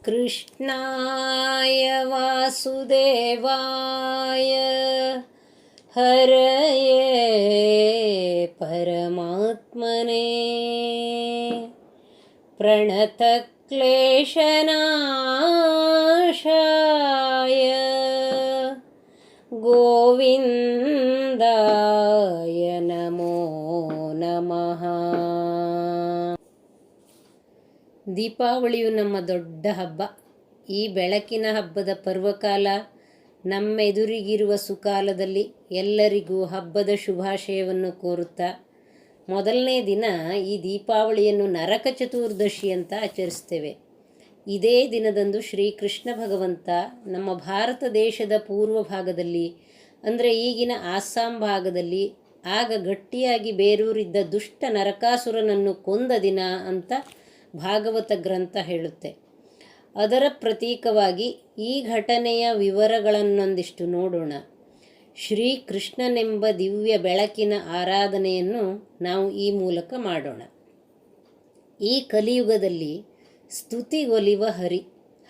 कृष्णाय वासुदेवाय हरये परमात्मने प्रणतक्लेशनाशाय गोविन्दाय नमो नमः. ದೀಪಾವಳಿಯು ನಮ್ಮ ದೊಡ್ಡ ಹಬ್ಬ. ಈ ಬೆಳಕಿನ ಹಬ್ಬದ ಪರ್ವಕಾಲ ನಮ್ಮೆದುರಿಗಿರುವ ಸುಕಾಲದಲ್ಲಿ ಎಲ್ಲರಿಗೂ ಹಬ್ಬದ ಶುಭಾಶಯವನ್ನು ಕೋರುತ್ತಾ, ಮೊದಲನೇ ದಿನ ಈ ದೀಪಾವಳಿಯನ್ನು ನರಕ ಚತುರ್ದಶಿ ಅಂತ ಆಚರಿಸ್ತೇವೆ. ಇದೇ ದಿನದಂದು ಶ್ರೀಕೃಷ್ಣ ಭಗವಂತ ನಮ್ಮ ಭಾರತ ದೇಶದ ಪೂರ್ವ ಭಾಗದಲ್ಲಿ, ಅಂದರೆ ಈಗಿನ ಆಸ್ಸಾಂ ಭಾಗದಲ್ಲಿ ಆಗ ಗಟ್ಟಿಯಾಗಿ ಬೇರೂರಿದ್ದ ದುಷ್ಟ ನರಕಾಸುರನನ್ನು ಕೊಂದ ದಿನ ಅಂತ ಭಾಗವತ ಗ್ರಂಥ ಹೇಳುತ್ತೆ. ಅದರ ಪ್ರತೀಕವಾಗಿ ಈ ಘಟನೆಯ ವಿವರಗಳನ್ನೊಂದಿಷ್ಟು ನೋಡೋಣ. ಶ್ರೀಕೃಷ್ಣನೆಂಬ ದಿವ್ಯ ಬೆಳಕಿನ ಆರಾಧನೆಯನ್ನು ನಾವು ಈ ಮೂಲಕ ಮಾಡೋಣ. ಈ ಕಲಿಯುಗದಲ್ಲಿ ಸ್ತುತಿಗೊಲಿವ ಹರಿ,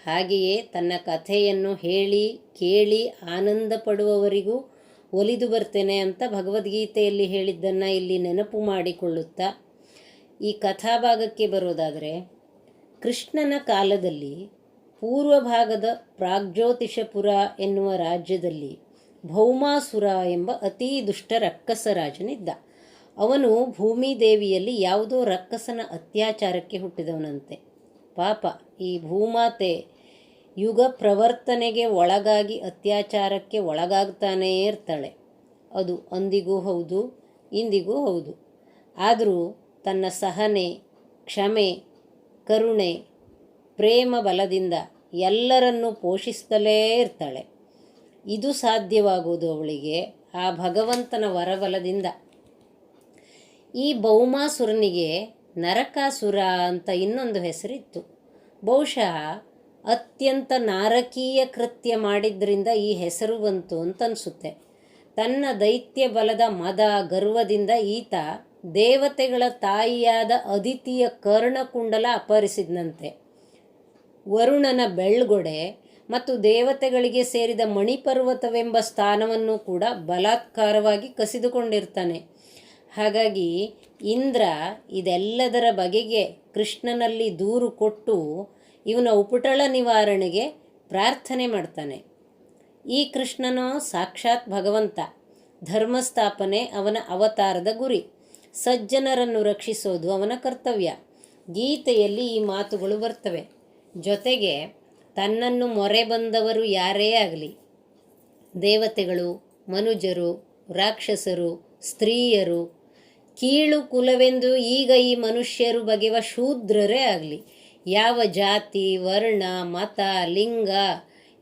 ಹಾಗೆಯೇ ತನ್ನ ಕಥೆಯನ್ನು ಹೇಳಿ ಕೇಳಿ ಆನಂದ ಪಡುವವರಿಗೂ ಒಲಿದು ಬರ್ತೇನೆ ಅಂತ ಭಗವದ್ಗೀತೆಯಲ್ಲಿ ಹೇಳಿದ್ದನ್ನು ಇಲ್ಲಿ ನೆನಪು ಮಾಡಿಕೊಳ್ಳುತ್ತಾ ಈ ಕಥಾಭಾಗಕ್ಕೆ ಬರೋದಾದರೆ, ಕೃಷ್ಣನ ಕಾಲದಲ್ಲಿ ಪೂರ್ವ ಭಾಗದ ಪ್ರಾಗ್ಜ್ಯೋತಿಷಪುರ ಎನ್ನುವ ರಾಜ್ಯದಲ್ಲಿ ಭೌಮಾಸುರ ಎಂಬ ಅತೀ ದುಷ್ಟ ರಕ್ಕಸ ರಾಜನಿದ್ದ. ಅವನು ಭೂಮಿದೇವಿಯಲ್ಲಿ ಯಾವುದೋ ರಕ್ಕಸನ ಅತ್ಯಾಚಾರಕ್ಕೆ ಹುಟ್ಟಿದವನಂತೆ. ಪಾಪ, ಈ ಭೂಮಾತೆ ಯುಗ ಪ್ರವರ್ತನೆಗೆ ಒಳಗಾಗಿ ಅತ್ಯಾಚಾರಕ್ಕೆ ಒಳಗಾಗ್ತಾನೇ ಇರ್ತಾಳೆ. ಅದು ಅಂದಿಗೂ ಹೌದು, ಇಂದಿಗೂ ಹೌದು. ಆದರೂ ತನ್ನ ಸಹನೆ, ಕ್ಷಮೆ, ಕರುಣೆ, ಪ್ರೇಮ ಬಲದಿಂದ ಎಲ್ಲರನ್ನೂ ಪೋಷಿಸುತ್ತಲೇ ಇರ್ತಾಳೆ. ಇದು ಸಾಧ್ಯವಾಗುವುದು ಅವಳಿಗೆ ಆ ಭಗವಂತನ ವರಬಲದಿಂದ. ಈ ಭೌಮಾಸುರನಿಗೆ ನರಕಾಸುರ ಅಂತ ಇನ್ನೊಂದು ಹೆಸರಿತ್ತು. ಬಹುಶಃ ಅತ್ಯಂತ ನಾರಕೀಯ ಕೃತ್ಯ ಮಾಡಿದ್ರಿಂದ ಈ ಹೆಸರು ಬಂತು ಅಂತನಿಸುತ್ತೆ. ತನ್ನ ದೈತ್ಯ ಬಲದ ಮದ ಗರ್ವದಿಂದ ಈತ ದೇವತೆಗಳ ತಾಯಿಯಾದ ಅದಿತಿಯ ಕರ್ಣಕುಂಡಲ ಅಪಹರಿಸಿದನಂತೆ. ವರುಣನ ಬೆಳ್ಗೊಡೆ ಮತ್ತು ದೇವತೆಗಳಿಗೆ ಸೇರಿದ ಮಣಿಪರ್ವತವೆಂಬ ಸ್ಥಾನವನ್ನು ಕೂಡ ಬಲಾತ್ಕಾರವಾಗಿ ಕಸಿದುಕೊಂಡಿರ್ತಾನೆ. ಹಾಗಾಗಿ ಇಂದ್ರ ಇದೆಲ್ಲದರ ಬಗೆಗೆ ಕೃಷ್ಣನಲ್ಲಿ ದೂರು ಕೊಟ್ಟು ಇವನ ಉಪಟಳ ನಿವಾರಣೆಗೆ ಪ್ರಾರ್ಥನೆ ಮಾಡ್ತಾನೆ. ಈ ಕೃಷ್ಣನೋ ಸಾಕ್ಷಾತ್ ಭಗವಂತ. ಧರ್ಮಸ್ಥಾಪನೆ ಅವನ ಅವತಾರದ ಗುರಿ. ಸಜ್ಜನರನ್ನು ರಕ್ಷಿಸೋದು ಅವನ ಕರ್ತವ್ಯ. ಗೀತೆಯಲ್ಲಿ ಈ ಮಾತುಗಳು ಬರ್ತವೆ. ಜೊತೆಗೆ ತನ್ನನ್ನು ಮೊರೆ ಬಂದವರು ಯಾರೇ ಆಗಲಿ, ದೇವತೆಗಳು, ಮನುಜರು, ರಾಕ್ಷಸರು, ಸ್ತ್ರೀಯರು, ಕೀಳು ಕುಲವೆಂದು ಈಗ ಈ ಮನುಷ್ಯರು ಬಗೆವ ಶೂದ್ರರೇ ಆಗಲಿ, ಯಾವ ಜಾತಿ, ವರ್ಣ, ಮತ, ಲಿಂಗ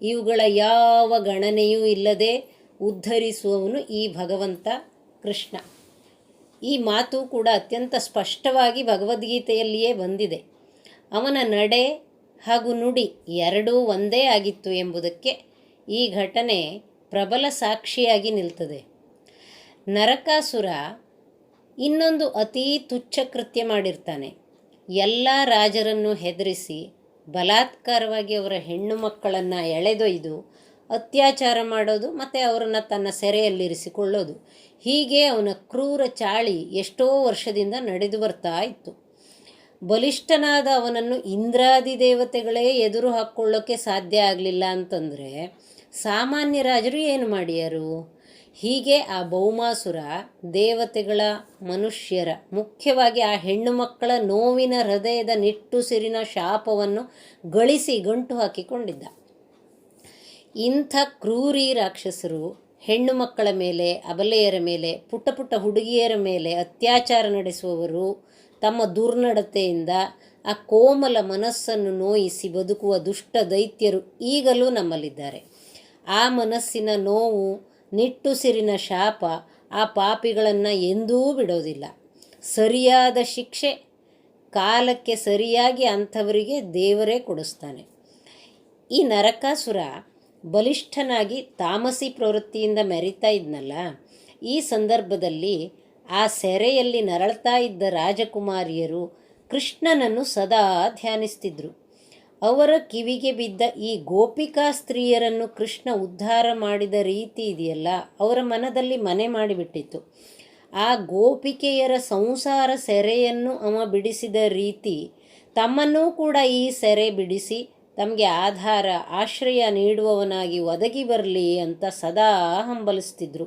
ಇವುಗಳ ಯಾವ ಗಣನೆಯೂ ಇಲ್ಲದೆ ಉದ್ಧರಿಸುವವನು ಈ ಭಗವಂತ ಕೃಷ್ಣ. ಈ ಮಾತು ಕೂಡ ಅತ್ಯಂತ ಸ್ಪಷ್ಟವಾಗಿ ಭಗವದ್ಗೀತೆಯಲ್ಲಿಯೇ ಬಂದಿದೆ. ಅವನ ನಡೆ ಹಾಗೂ ನುಡಿ ಎರಡೂ ಒಂದೇ ಆಗಿತ್ತು ಎಂಬುದಕ್ಕೆ ಈ ಘಟನೆ ಪ್ರಬಲ ಸಾಕ್ಷಿಯಾಗಿ ನಿಲ್ತದೆ. ನರಕಾಸುರ ಇನ್ನೊಂದು ಅತೀ ತುಚ್ಛ ಕೃತ್ಯ ಮಾಡಿರ್ತಾನೆ. ಎಲ್ಲ ರಾಜರನ್ನು ಹೆದರಿಸಿ ಬಲಾತ್ಕಾರವಾಗಿ ಅವರ ಹೆಣ್ಣು ಮಕ್ಕಳನ್ನು ಎಳೆದೊಯ್ದು ಅತ್ಯಾಚಾರ ಮಾಡೋದು ಮತ್ತು ಅವರನ್ನು ತನ್ನ ಸೆರೆಯಲ್ಲಿರಿಸಿಕೊಳ್ಳೋದು. ಹೀಗೆ ಅವನ ಕ್ರೂರ ಚಾಳಿ ಎಷ್ಟೋ ವರ್ಷದಿಂದ ನಡೆದು ಬರ್ತಾ ಇತ್ತು. ಬಲಿಷ್ಠನಾದ ಅವನನ್ನು ಇಂದ್ರಾದಿ ದೇವತೆಗಳೇ ಎದುರು ಹಾಕ್ಕೊಳ್ಳೋಕ್ಕೆ ಸಾಧ್ಯ ಆಗಲಿಲ್ಲ ಅಂತಂದರೆ ಸಾಮಾನ್ಯ ರಾಜರು ಏನು ಮಾಡಿಯರು? ಹೀಗೆ ಆ ಭೌಮಾಸುರ ದೇವತೆಗಳ, ಮನುಷ್ಯರ, ಮುಖ್ಯವಾಗಿ ಆ ಹೆಣ್ಣು ಮಕ್ಕಳ ನೋವಿನ ಹೃದಯದ ನಿಟ್ಟುಸಿರಿನ ಶಾಪವನ್ನು ಗಳಿಸಿ ಗಂಟು ಹಾಕಿಕೊಂಡಿದ್ದ. ಇಂಥ ಕ್ರೂರಿ ರಾಕ್ಷಸರು ಹೆಣ್ಣು ಮಕ್ಕಳ ಮೇಲೆ, ಅಬಲೆಯರ ಮೇಲೆ, ಪುಟ್ಟ ಪುಟ್ಟ ಹುಡುಗಿಯರ ಮೇಲೆ ಅತ್ಯಾಚಾರ ನಡೆಸುವವರು ತಮ್ಮ ದುರ್ನಡತೆಯಿಂದ ಆ ಕೋಮಲ ಮನಸ್ಸನ್ನು ನೋಯಿಸಿ ಬದುಕುವ ದುಷ್ಟ ದೈತ್ಯರು ಈಗಲೂ ನಮ್ಮಲ್ಲಿದ್ದಾರೆ. ಆ ಮನಸ್ಸಿನ ನೋವು, ನಿಟ್ಟುಸಿರಿನ ಶಾಪ ಆ ಪಾಪಿಗಳನ್ನು ಎಂದೂ ಬಿಡೋದಿಲ್ಲ. ಸರಿಯಾದ ಶಿಕ್ಷೆ ಕಾಲಕ್ಕೆ ಸರಿಯಾಗಿ ಅಂಥವರಿಗೆ ದೇವರೇ ಕೊಡಿಸ್ತಾನೆ. ಈ ನರಕಾಸುರ ಬಲಿಷ್ಠನಾಗಿ ತಾಮಸಿ ಪ್ರವೃತ್ತಿಯಿಂದ ಮೆರಿತಾ ಇದ್ನಲ್ಲ, ಈ ಸಂದರ್ಭದಲ್ಲಿ ಆ ಸೆರೆಯಲ್ಲಿ ನರಳ್ತಾ ಇದ್ದ ರಾಜಕುಮಾರಿಯರು ಕೃಷ್ಣನನ್ನು ಸದಾ ಧ್ಯಾನಿಸ್ತಿದ್ರು. ಅವರ ಕಿವಿಗೆ ಬಿದ್ದ ಈ ಗೋಪಿಕಾ ಸ್ತ್ರೀಯರನ್ನು ಕೃಷ್ಣ ಉದ್ಧಾರ ಮಾಡಿದ ರೀತಿ ಇದೆಯಲ್ಲ, ಅವರ ಮನದಲ್ಲಿ ಮನೆ ಮಾಡಿಬಿಟ್ಟಿತ್ತು. ಆ ಗೋಪಿಕೆಯರ ಸಂಸಾರ ಸೆರೆಯನ್ನು ಅವ ಬಿಡಿಸಿದ ರೀತಿ ತಮ್ಮನ್ನೂ ಕೂಡ ಈ ಸೆರೆ ಬಿಡಿಸಿ ತಮಗೆ ಆಧಾರ ಆಶ್ರಯ ನೀಡುವವನಾಗಿ ಒದಗಿ ಬರಲಿ ಅಂತ ಸದಾ ಹಂಬಲಿಸ್ತಿದ್ರು.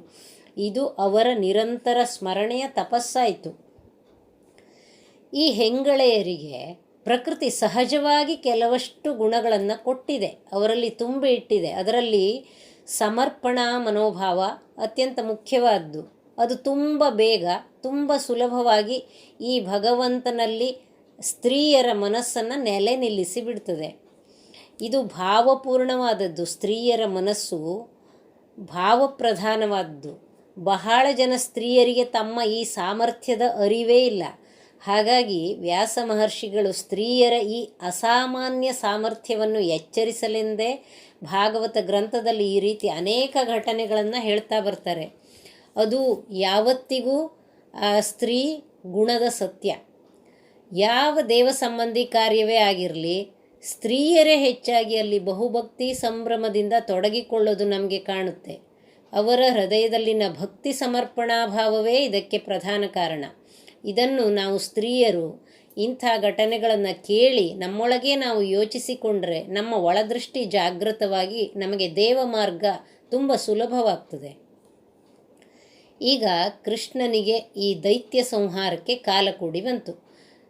ಇದು ಅವರ ನಿರಂತರ ಸ್ಮರಣೆಯ ತಪಸ್ಸಾಯಿತು. ಈ ಹೆಂಗಳೆಯರಿಗೆ ಪ್ರಕೃತಿ ಸಹಜವಾಗಿ ಕೆಲವಷ್ಟು ಗುಣಗಳನ್ನು ಕೊಟ್ಟಿದೆ, ಅವರಲ್ಲಿ ತುಂಬಿ ಇಟ್ಟಿದೆ. ಅದರಲ್ಲಿ ಸಮರ್ಪಣಾ ಮನೋಭಾವ ಅತ್ಯಂತ ಮುಖ್ಯವಾದ್ದು. ಅದು ತುಂಬ ಬೇಗ ತುಂಬ ಸುಲಭವಾಗಿ ಈ ಭಗವಂತನಲ್ಲಿ ಸ್ತ್ರೀಯರ ಮನಸ್ಸನ್ನು ನೆಲೆ ನಿಲ್ಲಿಸಿ ಬಿಡ್ತದೆ. ಇದು ಭಾವಪೂರ್ಣವಾದದ್ದು. ಸ್ತ್ರೀಯರ ಮನಸ್ಸು ಭಾವಪ್ರಧಾನವಾದದ್ದು. ಬಹಳ ಜನ ಸ್ತ್ರೀಯರಿಗೆ ತಮ್ಮ ಈ ಸಾಮರ್ಥ್ಯದ ಅರಿವೇ ಇಲ್ಲ. ಹಾಗಾಗಿ ವ್ಯಾಸ ಮಹರ್ಷಿಗಳು ಸ್ತ್ರೀಯರ ಈ ಅಸಾಮಾನ್ಯ ಸಾಮರ್ಥ್ಯವನ್ನು ಎಚ್ಚರಿಸಲೆಂದೇ ಭಾಗವತ ಗ್ರಂಥದಲ್ಲಿ ಈ ರೀತಿ ಅನೇಕ ಘಟನೆಗಳನ್ನು ಹೇಳ್ತಾ ಬರ್ತಾರೆ. ಅದು ಯಾವತ್ತಿಗೂ ಆ ಸ್ತ್ರೀ ಗುಣದ ಸತ್ಯ. ಯಾವ ದೇವ ಸಂಬಂಧಿ ಕಾರ್ಯವೇ ಆಗಿರಲಿ, ಸ್ತ್ರೀಯರೇ ಹೆಚ್ಚಾಗಿ ಅಲ್ಲಿ ಬಹುಭಕ್ತಿ ಸಂಭ್ರಮದಿಂದ ತೊಡಗಿಕೊಳ್ಳೋದು ನಮಗೆ ಕಾಣುತ್ತೆ. ಅವರ ಹೃದಯದಲ್ಲಿನ ಭಕ್ತಿ ಸಮರ್ಪಣಾ ಭಾವವೇ ಇದಕ್ಕೆ ಪ್ರಧಾನ ಕಾರಣ. ಇದನ್ನು ನಾವು ಸ್ತ್ರೀಯರು ಇಂಥ ಘಟನೆಗಳನ್ನು ಕೇಳಿ ನಮ್ಮೊಳಗೆ ನಾವು ಯೋಚಿಸಿಕೊಂಡ್ರೆ ನಮ್ಮ ಒಳದೃಷ್ಟಿ ಜಾಗೃತವಾಗಿ ನಮಗೆ ದೇವ ಮಾರ್ಗ ತುಂಬ ಸುಲಭವಾಗ್ತದೆ. ಈಗ ಕೃಷ್ಣನಿಗೆ ಈ ದೈತ್ಯ ಸಂಹಾರಕ್ಕೆ ಕಾಲ ಕೂಡಿ ಬಂತು.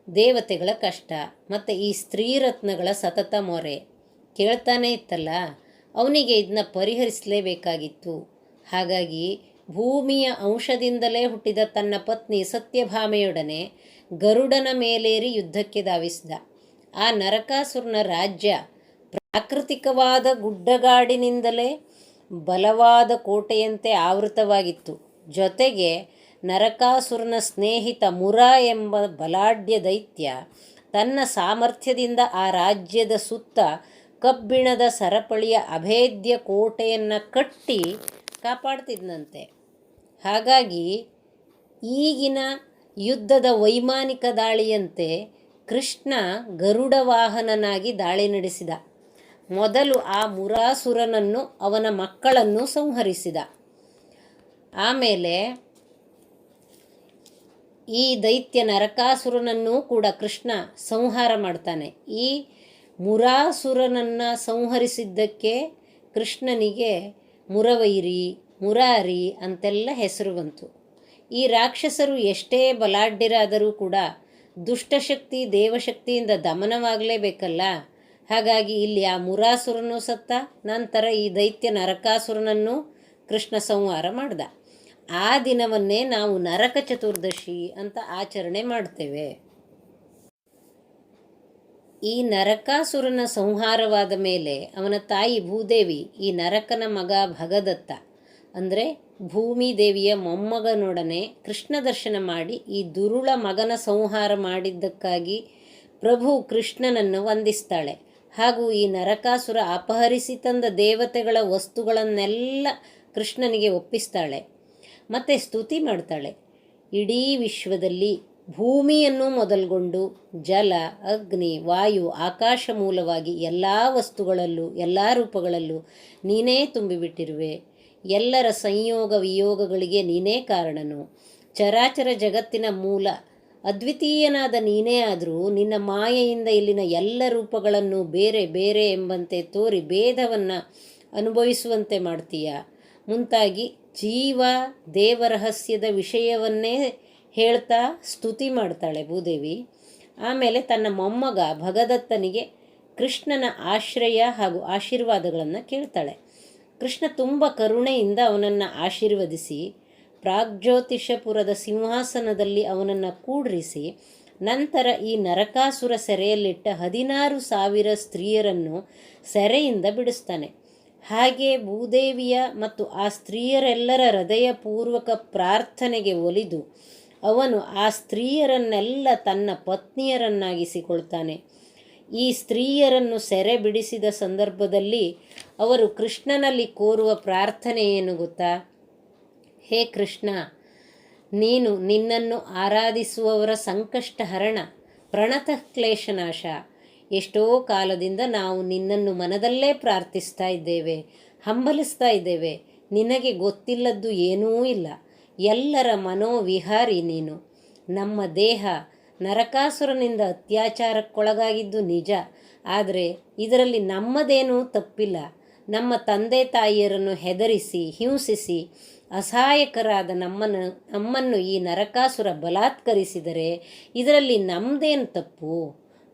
ದೇವತೆಗಳ ಕಷ್ಟ ಮತ್ತು ಈ ಸ್ತ್ರೀರತ್ನಗಳ ಸತತ ಮೊರೆ ಕೇಳ್ತಾನೆ ಇತ್ತಲ್ಲ, ಅವನಿಗೆ ಇದನ್ನ ಪರಿಹರಿಸಲೇಬೇಕಾಗಿತ್ತು. ಹಾಗಾಗಿ ಭೂಮಿಯ ಅಂಶದಿಂದಲೇ ಹುಟ್ಟಿದ ತನ್ನ ಪತ್ನಿ ಸತ್ಯಭಾಮೆಯೊಡನೆ ಗರುಡನ ಮೇಲೇರಿ ಯುದ್ಧಕ್ಕೆ ಧಾವಿಸಿದ. ಆ ನರಕಾಸುರನ ರಾಜ್ಯ ಪ್ರಾಕೃತಿಕವಾದ ಗುಡ್ಡಗಾಡಿನಿಂದಲೇ ಬಲವಾದ ಕೋಟೆಯಂತೆ ಆವೃತವಾಗಿತ್ತು. ಜೊತೆಗೆ ನರಕಾಸುರನ ಸ್ನೇಹಿತ ಮುರ ಎಂಬ ಬಲಾಢ್ಯ ದೈತ್ಯ ತನ್ನ ಸಾಮರ್ಥ್ಯದಿಂದ ಆ ರಾಜ್ಯದ ಸುತ್ತ ಕಬ್ಬಿಣದ ಸರಪಳಿಯ ಅಭೇದ್ಯ ಕೋಟೆಯನ್ನು ಕಟ್ಟಿ ಕಾಪಾಡ್ತಿದ್ನಂತೆ. ಹಾಗಾಗಿ ಈಗಿನ ಯುದ್ಧದ ವೈಮಾನಿಕ ದಾಳಿಯಂತೆ ಕೃಷ್ಣ ಗರುಡ ವಾಹನನಾಗಿ ದಾಳಿ ನಡೆಸಿದ. ಮೊದಲು ಆ ಮುರಾಸುರನನ್ನು ಅವನ ಮಕ್ಕಳನ್ನು ಸಂಹರಿಸಿದ. ಆಮೇಲೆ ಈ ದೈತ್ಯ ನರಕಾಸುರನನ್ನು ಕೂಡ ಕೃಷ್ಣ ಸಂಹಾರ ಮಾಡ್ತಾನೆ. ಈ ಮುರಾಸುರನನ್ನು ಸಂಹರಿಸಿದ್ದಕ್ಕೆ ಕೃಷ್ಣನಿಗೆ ಮುರವೈರಿ ಮುರಾರಿ ಅಂತೆಲ್ಲ ಹೆಸರು ಬಂತು. ಈ ರಾಕ್ಷಸರು ಎಷ್ಟೇ ಬಲಾಢ್ಯರಾದರೂ ಕೂಡ ದುಷ್ಟಶಕ್ತಿ ದೇವಶಕ್ತಿಯಿಂದ ದಮನವಾಗಲೇಬೇಕಲ್ಲ. ಹಾಗಾಗಿ ಇಲ್ಲಿ ಆ ಮುರಾಸುರನು ಸತ್ತ. ನಂತರ ಈ ದೈತ್ಯ ನರಕಾಸುರನನ್ನು ಕೃಷ್ಣ ಸಂಹಾರ ಮಾಡ್ದ. ಆ ದಿನವನ್ನೇ ನಾವು ನರಕ ಚತುರ್ದಶಿ ಅಂತ ಆಚರಣೆ ಮಾಡ್ತೇವೆ. ಈ ನರಕಾಸುರನ ಸಂಹಾರವಾದ ಮೇಲೆ ಅವನ ತಾಯಿ ಭೂದೇವಿ ಈ ನರಕನ ಮಗ ಭಗದತ್ತ ಅಂದರೆ ಭೂಮಿ ದೇವಿಯ ಮೊಮ್ಮಗನೊಡನೆ ಕೃಷ್ಣ ದರ್ಶನ ಮಾಡಿ ಈ ದುರುಳ ಮಗನ ಸಂಹಾರ ಮಾಡಿದ್ದಕ್ಕಾಗಿ ಪ್ರಭು ಕೃಷ್ಣನನ್ನು ವಂದಿಸ್ತಾಳೆ. ಹಾಗೂ ಈ ನರಕಾಸುರ ಅಪಹರಿಸಿ ತಂದ ದೇವತೆಗಳ ವಸ್ತುಗಳನ್ನೆಲ್ಲ ಕೃಷ್ಣನಿಗೆ ಒಪ್ಪಿಸ್ತಾಳೆ ಮತ್ತು ಸ್ತುತಿ ಮಾಡ್ತಾಳೆ. ಇಡೀ ವಿಶ್ವದಲ್ಲಿ ಭೂಮಿಯನ್ನು ಮೊದಲುಗೊಂಡು ಜಲ ಅಗ್ನಿ ವಾಯು ಆಕಾಶ ಮೂಲವಾಗಿ ಎಲ್ಲ ವಸ್ತುಗಳಲ್ಲೂ ಎಲ್ಲ ರೂಪಗಳಲ್ಲೂ ನೀನೇ ತುಂಬಿಬಿಟ್ಟಿರುವೆ. ಎಲ್ಲರ ಸಂಯೋಗ ವಿಯೋಗಗಳಿಗೆ ನೀನೇ ಕಾರಣನು. ಚರಾಚರ ಜಗತ್ತಿನ ಮೂಲ ಅದ್ವಿತೀಯನಾದ ನೀನೇ ಆದರೂ ನಿನ್ನ ಮಾಯೆಯಿಂದ ಇಲ್ಲಿನ ಎಲ್ಲ ರೂಪಗಳನ್ನು ಬೇರೆ ಬೇರೆ ಎಂಬಂತೆ ತೋರಿ ಭೇದವನ್ನು ಅನುಭವಿಸುವಂತೆ ಮಾಡ್ತೀಯ. ಮುಂತಾಗಿ ಜೀವ ದೇವರಹಸ್ಯದ ವಿಷಯವನ್ನೇ ಹೇಳ್ತಾ ಸ್ತುತಿ ಮಾಡ್ತಾಳೆ ಭೂದೇವಿ. ಆಮೇಲೆ ತನ್ನ ಮೊಮ್ಮಗ ಭಗದತ್ತನಿಗೆ ಕೃಷ್ಣನ ಆಶ್ರಯ ಹಾಗೂ ಆಶೀರ್ವಾದಗಳನ್ನು ಕೇಳ್ತಾಳೆ. ಕೃಷ್ಣ ತುಂಬ ಕರುಣೆಯಿಂದ ಅವನನ್ನು ಆಶೀರ್ವದಿಸಿ ಪ್ರಾಗ್ಜ್ಯೋತಿಷಪುರದ ಸಿಂಹಾಸನದಲ್ಲಿ ಅವನನ್ನು ಕೂಡ್ರಿಸಿ ನಂತರ ಈ ನರಕಾಸುರ ಸೆರೆಯಲ್ಲಿಟ್ಟ 16,000 ಸ್ತ್ರೀಯರನ್ನು ಸೆರೆಯಿಂದ ಬಿಡಿಸ್ತಾನೆ. ಹಾಗೆ ಭೂದೇವಿಯ ಮತ್ತು ಆ ಸ್ತ್ರೀಯರೆಲ್ಲರ ಹೃದಯಪೂರ್ವಕ ಪ್ರಾರ್ಥನೆಗೆ ಒಲಿದು ಅವನು ಆ ಸ್ತ್ರೀಯರನ್ನೆಲ್ಲ ತನ್ನ ಪತ್ನಿಯರನ್ನಾಗಿಸಿಕೊಳ್ತಾನೆ. ಈ ಸ್ತ್ರೀಯರನ್ನು ಸೆರೆ ಬಿಡಿಸಿದ ಸಂದರ್ಭದಲ್ಲಿ ಅವರು ಕೃಷ್ಣನಲ್ಲಿ ಕೋರುವ ಪ್ರಾರ್ಥನೆ ಏನು ಗೊತ್ತಾ? ಹೇ ಕೃಷ್ಣ, ನೀನು ನಿನ್ನನ್ನು ಆರಾಧಿಸುವವರ ಸಂಕಷ್ಟ ಹರಣ, ಪ್ರಣತಃ ಕ್ಲೇಶನಾಶ, ಎಷ್ಟೋ ಕಾಲದಿಂದ ನಾವು ನಿನ್ನನ್ನು ಮನದಲ್ಲೇ ಪ್ರಾರ್ಥಿಸ್ತಾ ಇದ್ದೇವೆ, ಹಂಬಲಿಸ್ತಾ ಇದ್ದೇವೆ. ನಿನಗೆ ಗೊತ್ತಿಲ್ಲದ್ದು ಏನೂ ಇಲ್ಲ. ಎಲ್ಲರ ಮನೋವಿಹಾರಿ ನೀನು. ನಮ್ಮ ದೇಹ ನರಕಾಸುರನಿಂದ ಅತ್ಯಾಚಾರಕ್ಕೊಳಗಾಗಿದ್ದು ನಿಜ, ಆದರೆ ಇದರಲ್ಲಿ ನಮ್ಮದೇನೂ ತಪ್ಪಿಲ್ಲ. ನಮ್ಮ ತಂದೆ ತಾಯಿಯರನ್ನು ಹೆದರಿಸಿ ಹಿಂಸಿಸಿ ಅಸಹಾಯಕರಾದ ನಮ್ಮನ್ನು ಈ ನರಕಾಸುರ ಬಲಾತ್ಕರಿಸಿದರೆ ಇದರಲ್ಲಿ ನಮ್ಮದೇನು ತಪ್ಪು?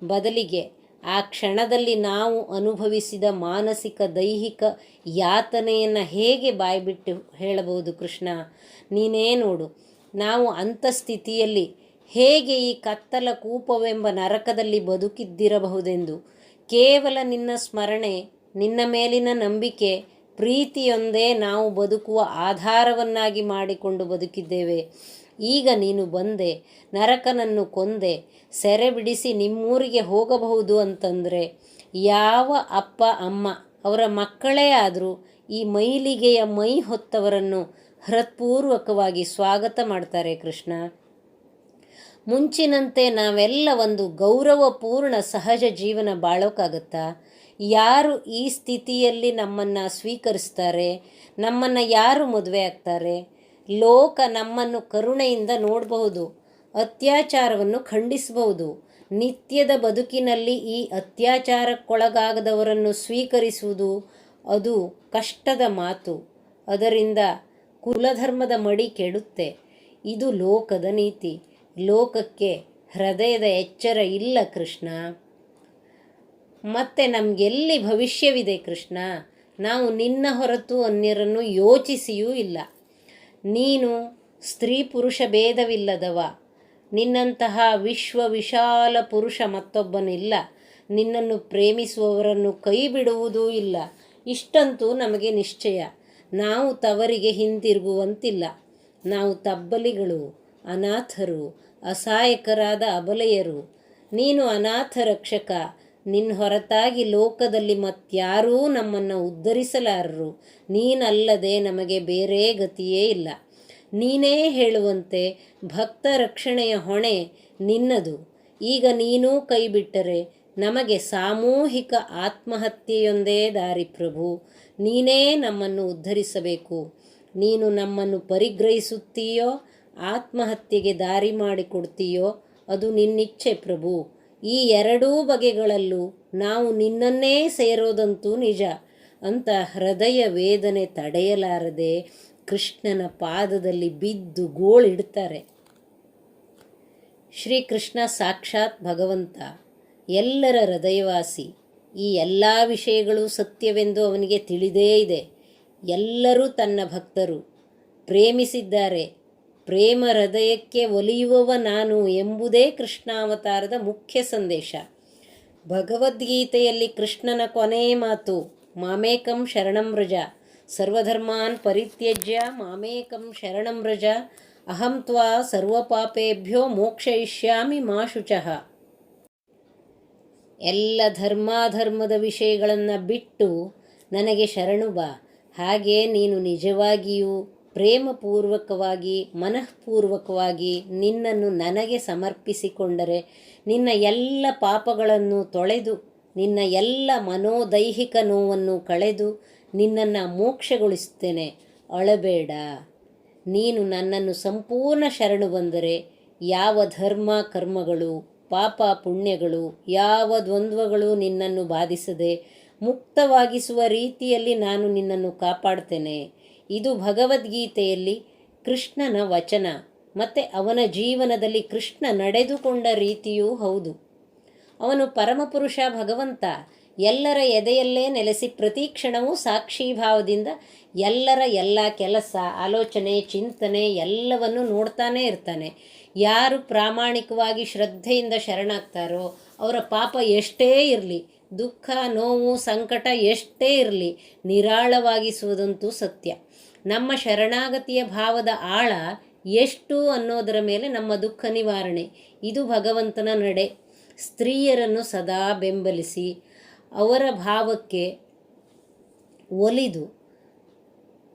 ಬದಲಿಗೆ ಆ ಕ್ಷಣದಲ್ಲಿ ನಾವು ಅನುಭವಿಸಿದ ಮಾನಸಿಕ ದೈಹಿಕ ಯಾತನೆಯನ್ನು ಹೇಗೆ ಬಾಯ್ಬಿಟ್ಟು ಹೇಳಬಹುದು ಕೃಷ್ಣ? ನೀನೇ ನೋಡು, ನಾವು ಅಂಥ ಸ್ಥಿತಿಯಲ್ಲಿ ಹೇಗೆ ಈ ಕತ್ತಲ ಕೂಪವೆಂಬ ನರಕದಲ್ಲಿ ಬದುಕಿದ್ದಿರಬಹುದೆಂದು. ಕೇವಲ ನಿನ್ನ ಸ್ಮರಣೆ, ನಿನ್ನ ಮೇಲಿನ ನಂಬಿಕೆ, ಪ್ರೀತಿಯೊಂದೇ ನಾವು ಬದುಕುವ ಆಧಾರವನ್ನಾಗಿ ಮಾಡಿಕೊಂಡು ಬದುಕಿದ್ದೇವೆ. ಈಗ ನೀನು ಬಂದೆ, ನರಕನನ್ನು ಕೊಂದೆ, ಸೆರೆ ಬಿಡಿಸಿ ನಿಮ್ಮೂರಿಗೆ ಹೋಗಬಹುದು ಅಂತಂದರೆ ಯಾವ ಅಪ್ಪ ಅಮ್ಮ ಅವರ ಮಕ್ಕಳೇ ಆದರೂ ಈ ಮೈಲಿಗೆಯ ಮೈ ಹೊತ್ತವರನ್ನು ಹೃತ್ಪೂರ್ವಕವಾಗಿ ಸ್ವಾಗತ ಮಾಡ್ತಾರೆ ಕೃಷ್ಣ. ಮುಂಚಿನಂತೆ ನಾವೆಲ್ಲ ಒಂದು ಗೌರವಪೂರ್ಣ ಸಹಜ ಜೀವನ ಬಾಳೋಕ್ಕಾಗತ್ತಾ? ಯಾರು ಈ ಸ್ಥಿತಿಯಲ್ಲಿ ನಮ್ಮನ್ನು ಸ್ವೀಕರಿಸ್ತಾರೆ? ನಮ್ಮನ್ನು ಯಾರು ಮದುವೆ ಆಗ್ತಾರೆ? ಲೋಕ ನಮ್ಮನ್ನು ಕರುಣೆಯಿಂದ ನೋಡಬಹುದು, ಅತ್ಯಾಚಾರವನ್ನು ಖಂಡಿಸಬಹುದು. ನಿತ್ಯದ ಬದುಕಿನಲ್ಲಿ ಈ ಅತ್ಯಾಚಾರಕ್ಕೊಳಗಾಗದವರನ್ನು ಸ್ವೀಕರಿಸುವುದು ಅದು ಕಷ್ಟದ ಮಾತು. ಅದರಿಂದ ಕುಲಧರ್ಮದ ಮಡಿ ಕೆಡುತ್ತೆ. ಇದು ಲೋಕದ ನೀತಿ. ಲೋಕಕ್ಕೆ ಹೃದಯದ ಎಚ್ಚರ ಇಲ್ಲ ಕೃಷ್ಣ. ಮತ್ತೆ ನಮಗೆಲ್ಲಿ ಭವಿಷ್ಯವಿದೆ ಕೃಷ್ಣ? ನಾವು ನಿನ್ನ ಹೊರತು ಅನ್ಯರನ್ನು ಯೋಚಿಸಿಯೂ ಇಲ್ಲ. ನೀನು ಸ್ತ್ರೀ ಪುರುಷ ಭೇದವಿಲ್ಲದವ. ನಿನ್ನಂತಹ ವಿಶಾಲ ಪುರುಷ ಮತ್ತೊಬ್ಬನಿಲ್ಲ. ನಿನ್ನನ್ನು ಪ್ರೇಮಿಸುವವರನ್ನು ಕೈ ಬಿಡುವುದೂ ಇಲ್ಲ. ಇಷ್ಟಂತೂ ನಮಗೆ ನಿಶ್ಚಯ. ನಾವು ತವರಿಗೆ ಹಿಂದಿರುಗುವಂತಿಲ್ಲ. ನಾವು ತಬ್ಬಲಿಗಳು, ಅನಾಥರು, ಅಸಹಾಯಕರಾದ ಅಬಲೆಯರು. ನೀನು ಅನಾಥ ರಕ್ಷಕ. ನಿನ್ನ ಹೊರತಾಗಿ ಲೋಕದಲ್ಲಿ ಮತ್ಯಾರೂ ನಮ್ಮನ್ನು ಉದ್ಧರಿಸಲಾರರು. ನೀನಲ್ಲದೆ ನಮಗೆ ಬೇರೆ ಗತಿಯೇ ಇಲ್ಲ. ನೀನೇ ಹೇಳುವಂತೆ ಭಕ್ತ ರಕ್ಷಣೆಯ ಹೊಣೆ ನಿನ್ನದು. ಈಗ ನೀನೂ ಕೈಬಿಟ್ಟರೆ ನಮಗೆ ಸಾಮೂಹಿಕ ಆತ್ಮಹತ್ಯೆಯೊಂದೇ ದಾರಿ ಪ್ರಭು. ನೀನೇ ನಮ್ಮನ್ನು ಉದ್ಧರಿಸಬೇಕು. ನೀನು ನಮ್ಮನ್ನು ಪರಿಗ್ರಹಿಸುತ್ತೀಯೋ ಆತ್ಮಹತ್ಯೆಗೆ ದಾರಿ ಮಾಡಿಕೊಡ್ತೀಯೋ ಅದು ನಿನ್ನಿಚ್ಛೆ ಪ್ರಭು. ಈ ಎರಡೂ ಬಗೆಗಳಲ್ಲೂ ನಾವು ನಿನ್ನನ್ನೇ ಸೇರೋದಂತೂ ನಿಜ ಅಂತ ಹೃದಯ ವೇದನೆ ತಡೆಯಲಾರದೆ ಕೃಷ್ಣನ ಪಾದದಲ್ಲಿ ಬಿದ್ದು ಗೋಳಿಡ್ತಾರೆ. ಶ್ರೀಕೃಷ್ಣ ಸಾಕ್ಷಾತ್ ಭಗವಂತ, ಎಲ್ಲರ ಹೃದಯವಾಸಿ. ಈ ಎಲ್ಲ ವಿಷಯಗಳು ಸತ್ಯವೆಂದು ಅವನಿಗೆ ತಿಳಿದೇ ಇದೆ. ಎಲ್ಲರೂ ತನ್ನ ಭಕ್ತರು, ಪ್ರೇಮಿಸಿದ್ದಾರೆ. ಪ್ರೇಮ ಹೃದಯಕ್ಕೆ ಒಲಿಯುವವ ನಾನು ಎಂಬುದೇ ಕೃಷ್ಣಾವತಾರದ ಮುಖ್ಯ ಸಂದೇಶ. ಭಗವದ್ಗೀತೆಯಲ್ಲಿ ಕೃಷ್ಣನ ಕೊನೆಯ ಮಾತು ಮಾಮೇಕಂ ಶರಣಂ ವ್ರಜ, ಸರ್ವಧರ್ಮಾನ್ ಪರಿತ್ಯಜ್ಯ ಮಾಮೇಕಂ ಶರಣಂ ವ್ರಜ, ಅಹಂ ತ್ವಾ ಸರ್ವಪಾಪೇಭ್ಯೋ ಮೋಕ್ಷಯಿಷ್ಯಾಮಿ ಮಾ ಶುಚಃ. ಎಲ್ಲ ಧರ್ಮಾಧರ್ಮದ ವಿಷಯಗಳನ್ನು ಬಿಟ್ಟು ನನಗೆ ಶರಣು ಬಾ. ಹಾಗೆ ನೀನು ನಿಜವಾಗಿಯೂ ಪ್ರೇಮಪೂರ್ವಕವಾಗಿ ಮನಃಪೂರ್ವಕವಾಗಿ ನಿನ್ನನ್ನು ನನಗೆ ಸಮರ್ಪಿಸಿಕೊಂಡರೆ ನಿನ್ನ ಎಲ್ಲ ಪಾಪಗಳನ್ನು ತೊಳೆದು ನಿನ್ನ ಎಲ್ಲ ಮನೋದೈಹಿಕ ನೋವನ್ನು ಕಳೆದು ನಿನ್ನನ್ನು ಮೋಕ್ಷಗೊಳಿಸುತ್ತೇನೆ. ಅಳಬೇಡ. ನೀನು ನನ್ನನ್ನು ಸಂಪೂರ್ಣ ಶರಣು ಬಂದರೆ ಯಾವ ಧರ್ಮ ಕರ್ಮಗಳು, ಪಾಪ ಪುಣ್ಯಗಳು, ಯಾವ ದ್ವಂದ್ವಗಳು ನಿನ್ನನ್ನು ಬಾಧಿಸದೆ ಮುಕ್ತವಾಗಿಸುವ ರೀತಿಯಲ್ಲಿ ನಾನು ನಿನ್ನನ್ನು ಕಾಪಾಡ್ತೇನೆ. ಇದು ಭಗವದ್ಗೀತೆಯಲ್ಲಿ ಕೃಷ್ಣನ ವಚನ ಮತ್ತು ಅವನ ಜೀವನದಲ್ಲಿ ಕೃಷ್ಣ ನಡೆದುಕೊಂಡ ರೀತಿಯೂ ಹೌದು. ಅವನು ಪರಮಪುರುಷ ಭಗವಂತ. ಎಲ್ಲರ ಎದೆಯಲ್ಲೇ ನೆಲೆಸಿ ಪ್ರತಿ ಕ್ಷಣವೂ ಸಾಕ್ಷೀಭಾವದಿಂದ ಎಲ್ಲರ ಎಲ್ಲ ಕೆಲಸ, ಆಲೋಚನೆ, ಚಿಂತನೆ ಎಲ್ಲವನ್ನು ನೋಡ್ತಾನೇ ಇರ್ತಾನೆ. ಯಾರು ಪ್ರಾಮಾಣಿಕವಾಗಿ ಶ್ರದ್ಧೆಯಿಂದ ಶರಣಾಗ್ತಾರೋ ಅವರ ಪಾಪ ಎಷ್ಟೇ ಇರಲಿ, ದುಃಖ ನೋವು ಸಂಕಟ ಎಷ್ಟೇ ಇರಲಿ ನಿರಾಳವಾಗಿಸುವುದಂತೂ ಸತ್ಯ. ನಮ್ಮ ಶರಣಾಗತಿಯ ಭಾವದ ಆಳ ಎಷ್ಟು ಅನ್ನೋದರ ಮೇಲೆ ನಮ್ಮ ದುಃಖ ನಿವಾರಣೆ. ಇದು ಭಗವಂತನ ನಡೆ. ಸ್ತ್ರೀಯರನ್ನು ಸದಾ ಬೆಂಬಲಿಸಿ ಅವರ ಭಾವಕ್ಕೆ ಒಲಿದು,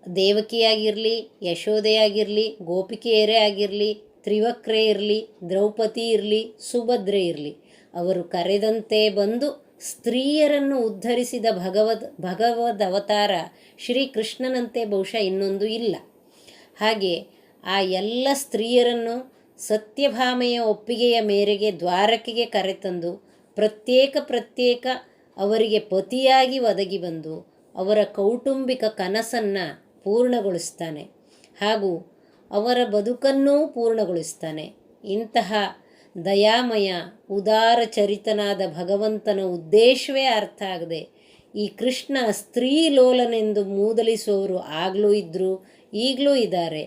ದೇವಕಿಯಾಗಿರಲಿ, ಯಶೋದೆಯಾಗಿರಲಿ, ಗೋಪಿಕೆಯರೇ ಆಗಿರಲಿ, ತ್ರಿವಕ್ರೆ ಇರಲಿ, ದ್ರೌಪದಿ ಇರಲಿ, ಸುಭದ್ರೆ ಇರಲಿ, ಅವರು ಕರೆದಂತೆ ಬಂದು ಸ್ತ್ರೀಯರನ್ನು ಉದ್ಧರಿಸಿದ ಭಗವದ್ ಅವತಾರ ಶ್ರೀಕೃಷ್ಣನಂತೆ ಬಹುಶಃ ಇನ್ನೊಂದು ಇಲ್ಲ. ಹಾಗೆ ಆ ಎಲ್ಲ ಸ್ತ್ರೀಯರನ್ನು ಸತ್ಯಭಾಮೆಯ ಒಪ್ಪಿಗೆಯ ಮೇರೆಗೆ ದ್ವಾರಕೆಗೆ ಕರೆತಂದು ಪ್ರತ್ಯೇಕ ಅವರಿಗೆ ಪತಿಯಾಗಿ ಒದಗಿ ಬಂದು ಅವರ ಕೌಟುಂಬಿಕ ಕನಸನ್ನು ಪೂರ್ಣಗೊಳಿಸ್ತಾನೆ ಹಾಗೂ ಅವರ ಬದುಕನ್ನೂ ಪೂರ್ಣಗೊಳಿಸ್ತಾನೆ. ಇಂತಹ ದಯಾಮಯ ಉದಾರ ಚರಿತನಾದ ಭಗವಂತನ ಉದ್ದೇಶವೇ ಅರ್ಥ ಆಗದೆ ಈ ಕೃಷ್ಣ ಸ್ತ್ರೀ ಲೋಲನೆಂದು ಮೂದಲಿಸುವವರು ಆಗಲೂ ಇದ್ದರು, ಈಗಲೂ ಇದ್ದಾರೆ.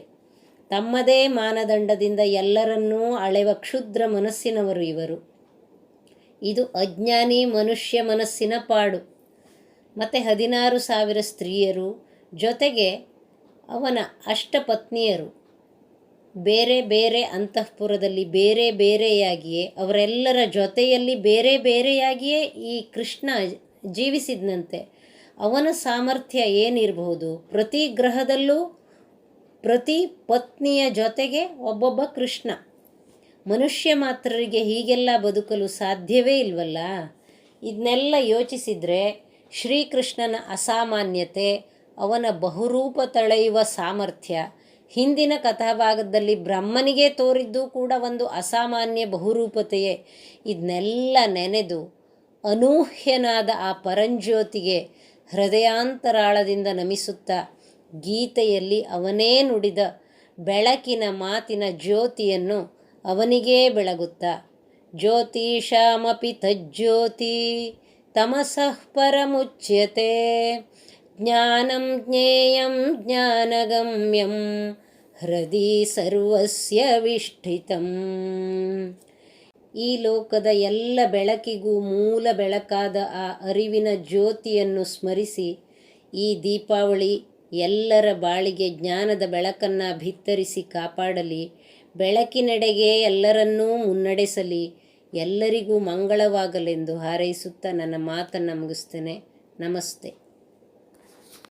ತಮ್ಮದೇ ಮಾನದಂಡದಿಂದ ಎಲ್ಲರನ್ನೂ ಅಳೆವ ಕ್ಷುದ್ರ ಮನಸ್ಸಿನವರು ಇವರು. ಇದು ಅಜ್ಞಾನಿ ಮನುಷ್ಯ ಮನಸ್ಸಿನ ಪಾಡು. ಮತ್ತು 16,000 ಸ್ತ್ರೀಯರು ಜೊತೆಗೆ ಅವನ ಅಷ್ಟಪತ್ನಿಯರು ಬೇರೆ ಬೇರೆ ಅಂತಃಪುರದಲ್ಲಿ ಬೇರೆ ಬೇರೆಯಾಗಿಯೇ ಅವರೆಲ್ಲರ ಜೊತೆಯಲ್ಲಿ ಬೇರೆ ಬೇರೆಯಾಗಿಯೇ ಈ ಕೃಷ್ಣ ಜೀವಿಸಿದನಂತೆ. ಅವನ ಸಾಮರ್ಥ್ಯ ಏನಿರಬಹುದು? ಪ್ರತಿ ಗ್ರಹದಲ್ಲೂ ಪ್ರತಿ ಪತ್ನಿಯ ಜೊತೆಗೆ ಒಬ್ಬೊಬ್ಬ ಕೃಷ್ಣ. ಮನುಷ್ಯ ಮಾತ್ರರಿಗೆ ಹೀಗೆಲ್ಲ ಬದುಕಲು ಸಾಧ್ಯವೇ ಇಲ್ವಲ್ಲ. ಇದನ್ನೆಲ್ಲ ಯೋಚಿಸಿದರೆ ಶ್ರೀಕೃಷ್ಣನ ಅಸಾಮಾನ್ಯತೆ, ಅವನ ಬಹುರೂಪ ತಳೆಯುವ ಸಾಮರ್ಥ್ಯ, ಹಿಂದಿನ ಕಥಾಭಾಗದಲ್ಲಿ ಬ್ರಹ್ಮನಿಗೆ ತೋರಿದ್ದು ಕೂಡ ಒಂದು ಅಸಾಮಾನ್ಯ ಬಹುರೂಪತೆಯೇ, ಇದನ್ನೆಲ್ಲ ನೆನೆದು ಅನೂಹ್ಯನಾದ ಆ ಪರಂಜ್ಯೋತಿಗೆ ಹೃದಯಾಂತರಾಳದಿಂದ ನಮಿಸುತ್ತಾ ಗೀತೆಯಲ್ಲಿ ಅವನೇ ನುಡಿದ ಬೆಳಕಿನ ಮಾತಿನ ಜ್ಯೋತಿಯನ್ನು ಅವನಿಗೇ ಬೆಳಗುತ್ತಾ ಜ್ಯೋತಿಷಾಮಪಿ ತಜ್ಜ್ಯೋತಿ ತಮಸಃ ಪರಮುಚ್ಯತೆ ಜ್ಞಾನಂ ಜ್ಞೇಯಂ ಜ್ಞಾನಗಮ್ಯಂ ಹೃದಿ ಸರ್ವಸ್ಯ ವಿಷ್ಠಿತಂ. ಈ ಲೋಕದ ಎಲ್ಲ ಬೆಳಕಿಗೂ ಮೂಲ ಬೆಳಕಾದ ಆ ಅರಿವಿನ ಜ್ಯೋತಿಯನ್ನು ಸ್ಮರಿಸಿ ಈ ದೀಪಾವಳಿ ಎಲ್ಲರ ಬಾಳಿಗೆ ಜ್ಞಾನದ ಬೆಳಕನ್ನು ಭಿತ್ತರಿಸಿ ಕಾಪಾಡಲಿ, ಬೆಳಕಿನೆಡೆಗೆ ಎಲ್ಲರನ್ನೂ ಮುನ್ನಡೆಸಲಿ, ಎಲ್ಲರಿಗೂ ಮಂಗಳವಾಗಲೆಂದು ಹಾರೈಸುತ್ತಾ ನನ್ನ ಮಾತನ್ನು ಮುಗಿಸ್ತೇನೆ. ನಮಸ್ತೆ.